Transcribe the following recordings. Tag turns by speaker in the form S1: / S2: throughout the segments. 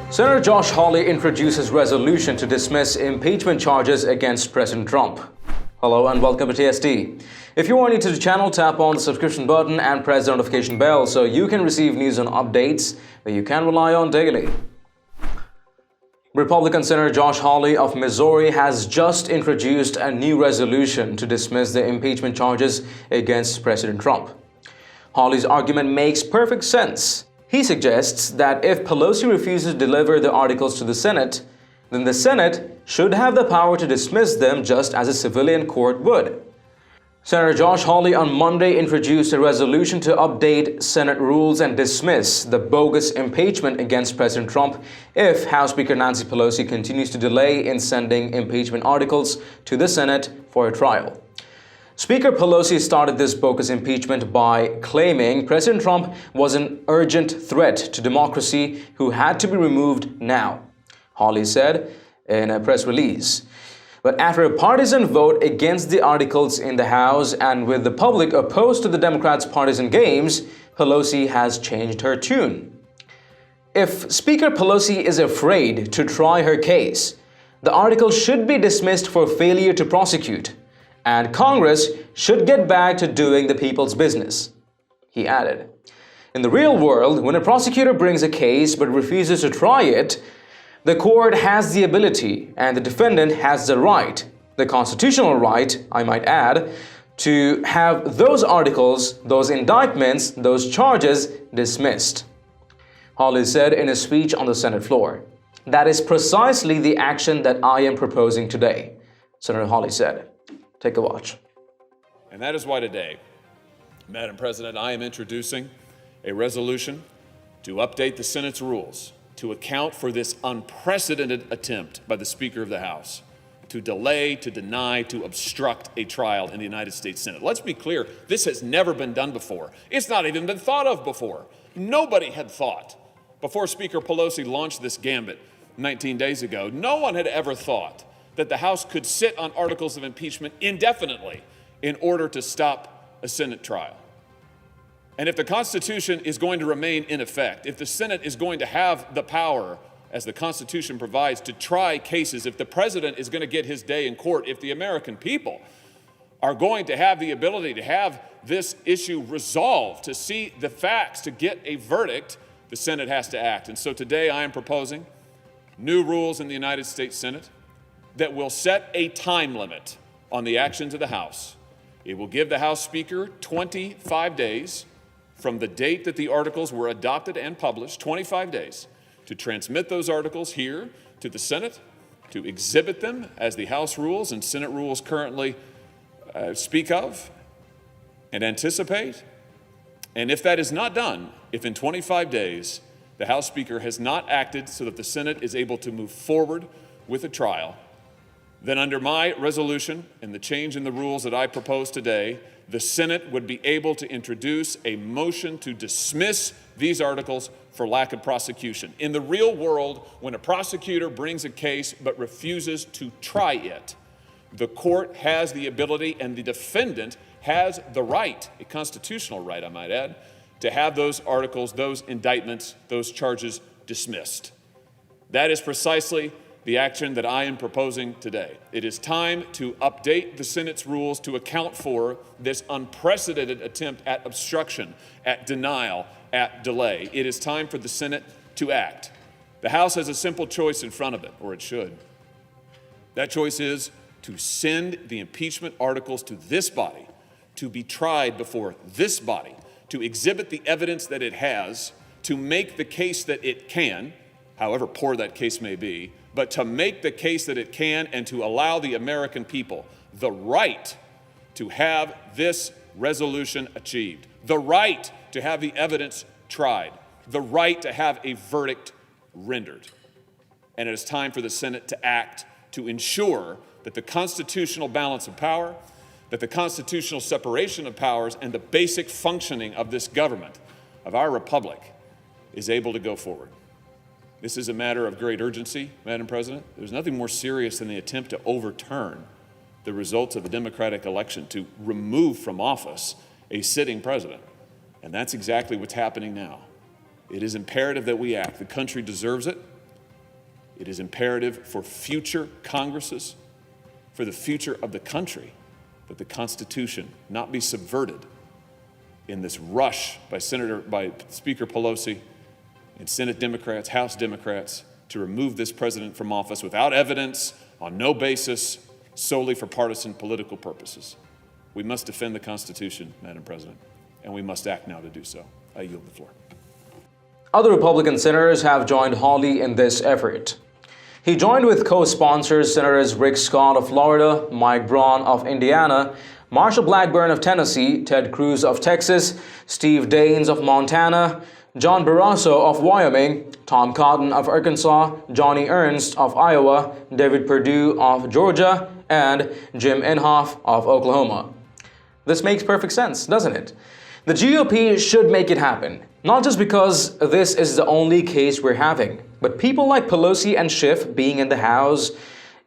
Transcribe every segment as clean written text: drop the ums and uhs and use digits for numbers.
S1: Senator Josh Hawley introduces resolution to dismiss impeachment charges against President Trump. Hello and welcome to TST. If you are new to the channel, tap on the subscription button and press the notification bell so you can receive news and updates that you can rely on daily. Republican Senator Josh Hawley of Missouri has just introduced a new resolution to dismiss the impeachment charges against President Trump. Hawley's argument makes perfect sense. He suggests that if Pelosi refuses to deliver the articles to the Senate, then the Senate should have the power to dismiss them just as a civilian court would. Senator Josh Hawley on Monday introduced a resolution to update Senate rules and dismiss the bogus impeachment against President Trump if House Speaker Nancy Pelosi continues to delay in sending impeachment articles to the Senate for a trial. Speaker Pelosi started this bogus impeachment by claiming President Trump was an urgent threat to democracy who had to be removed now, Hawley said in a press release. But after a partisan vote against the articles in the House and with the public opposed to the Democrats' partisan games, Pelosi has changed her tune. If Speaker Pelosi is afraid to try her case, the article should be dismissed for failure to prosecute, and Congress should get back to doing the people's business, he added. In the real world, when a prosecutor brings a case but refuses to try it, the court has the ability and the defendant has the right, the constitutional right, I might add, to have those articles, those indictments, those charges dismissed, Hawley said in a speech on the Senate floor. That is precisely the action that I am proposing today, Senator Hawley said. Take a watch.
S2: And that is why today, Madam President, I am introducing a resolution to update the Senate's rules to account for this unprecedented attempt by the Speaker of the House to delay, to deny, to obstruct a trial in the United States Senate. Let's be clear, this has never been done before. It's not even been thought of before. Nobody had thought, before Speaker Pelosi launched this gambit 19 days ago, no one had ever thought that the House could sit on articles of impeachment indefinitely in order to stop a Senate trial. And if the Constitution is going to remain in effect, if the Senate is going to have the power, as the Constitution provides, to try cases, if the president is going to get his day in court, if the American people are going to have the ability to have this issue resolved, to see the facts, to get a verdict, the Senate has to act. And so today I am proposing new rules in the United States Senate that will set a time limit on the actions of the House. It will give the House Speaker 25 days from the date that the articles were adopted and published, 25 days, to transmit those articles here to the Senate, to exhibit them as the House rules and Senate rules currently speak of and anticipate. And if that is not done, if in 25 days the House Speaker has not acted so that the Senate is able to move forward with a trial, then under my resolution and the change in the rules that I propose today, the Senate would be able to introduce a motion to dismiss these articles for lack of prosecution. In the real world, when a prosecutor brings a case but refuses to try it, the court has the ability and the defendant has the right, a constitutional right, I might add, to have those articles, those indictments, those charges dismissed. That is precisely the action that I am proposing today. It is time to update the Senate's rules to account for this unprecedented attempt at obstruction, at denial, at delay. It is time for the Senate to act. The House has a simple choice in front of it, or it should. That choice is to send the impeachment articles to this body, to be tried before this body, to exhibit the evidence that it has, to make the case that it can, however poor that case may be, but to make the case that it can and to allow the American people the right to have this resolution achieved, the right to have the evidence tried, the right to have a verdict rendered. And it is time for the Senate to act to ensure that the constitutional balance of power, that the constitutional separation of powers, and the basic functioning of this government, of our republic, is able to go forward. This is a matter of great urgency, Madam President. There's nothing more serious than the attempt to overturn the results of the Democratic election, to remove from office a sitting president. And that's exactly what's happening now. It is imperative that we act. The country deserves it. It is imperative for future Congresses, for the future of the country, that the Constitution not be subverted in this rush by Speaker Pelosi and Senate Democrats, House Democrats, to remove this president from office without evidence, on no basis, solely for partisan political purposes. We must defend the Constitution, Madam President, and we must act now to do so. I yield the floor.
S1: Other Republican senators have joined Hawley in this effort. He joined with co-sponsors Senators Rick Scott of Florida, Mike Braun of Indiana, Marsha Blackburn of Tennessee, Ted Cruz of Texas, Steve Daines of Montana, John Barrasso of Wyoming, Tom Cotton of Arkansas, Johnny Ernst of Iowa, David Perdue of Georgia, and Jim Inhofe of Oklahoma. This makes perfect sense, doesn't it? The GOP should make it happen, not just because this is the only case we're having, but people like Pelosi and Schiff being in the House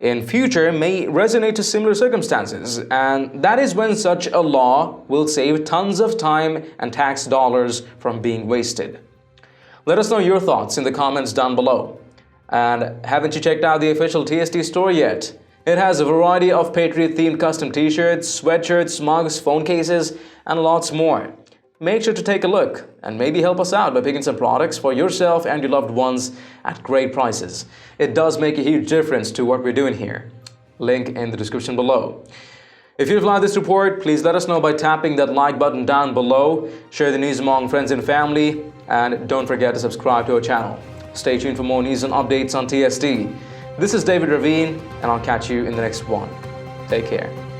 S1: in future may resonate to similar circumstances, and that is when such a law will save tons of time and tax dollars from being wasted. Let us know your thoughts in the comments down below. And haven't you checked out the official TST store yet? It has a variety of Patriot-themed custom t-shirts, sweatshirts, mugs, phone cases, and lots more. Make sure to take a look and maybe help us out by picking some products for yourself and your loved ones at great prices. It does make a huge difference to what we're doing here. Link in the description below. If you've liked this report, please let us know by tapping that like button down below. Share the news among friends and family, and don't forget to subscribe to our channel. Stay tuned for more news and updates on TST. This is David Ravine, and I'll catch you in the next one. Take care.